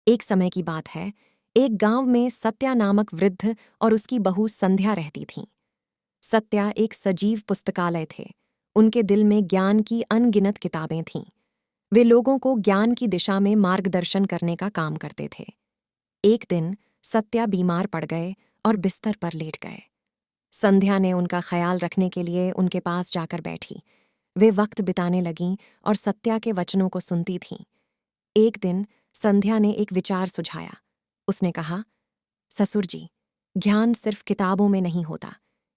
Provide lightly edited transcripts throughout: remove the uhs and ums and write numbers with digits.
एक समय की बात है, एक गांव में सत्या नामक वृद्ध और उसकी बहू संध्या रहती थीं। सत्या एक सजीव पुस्तकालय थे। उनके दिल में ज्ञान की अनगिनत किताबें थीं। वे लोगों को ज्ञान की दिशा में मार्गदर्शन करने का काम करते थे। एक दिन सत्या बीमार पड़ गए और बिस्तर पर लेट गए। संध्या ने उनका ख्याल रखने के लिए उनके पास जाकर बैठी। वे वक्त बिताने लगीं और सत्या के वचनों को सुनती थीं। एक दिन संध्या ने एक विचार सुझाया। उसने कहा, ससुर जी, ज्ञान सिर्फ किताबों में नहीं होता,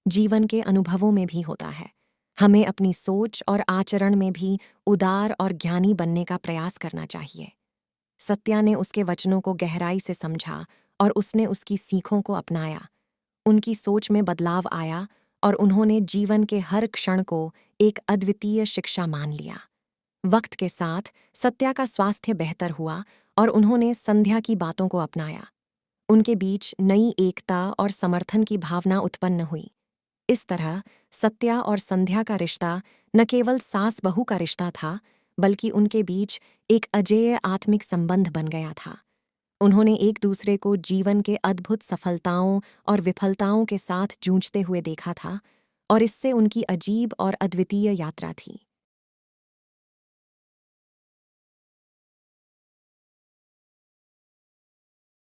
जीवन के अनुभवों में भी होता है। हमें अपनी सोच और आचरण में भी उदार और ज्ञानी बनने का प्रयास करना चाहिए। सत्या ने उसके वचनों को गहराई से समझा और उसने उसकी सीखों को अपनाया। उनकी सोच में बदलाव आया और उन्होंने जीवन के हर क्षण को एक अद्वितीय शिक्षा मान लिया। वक्त के साथ सत्या का स्वास्थ्य बेहतर हुआ और उन्होंने संध्या की बातों को अपनाया। उनके बीच नई एकता और समर्थन की भावना उत्पन्न हुई। इस तरह सत्या और संध्या का रिश्ता न केवल सास बहू का रिश्ता था, बल्कि उनके बीच एक अजेय आत्मिक संबंध बन गया था। उन्होंने एक दूसरे को जीवन के अद्भुत सफलताओं और विफलताओं के साथ जूझते हुए देखा था और इससे उनकी अजीब और अद्वितीय यात्रा थी।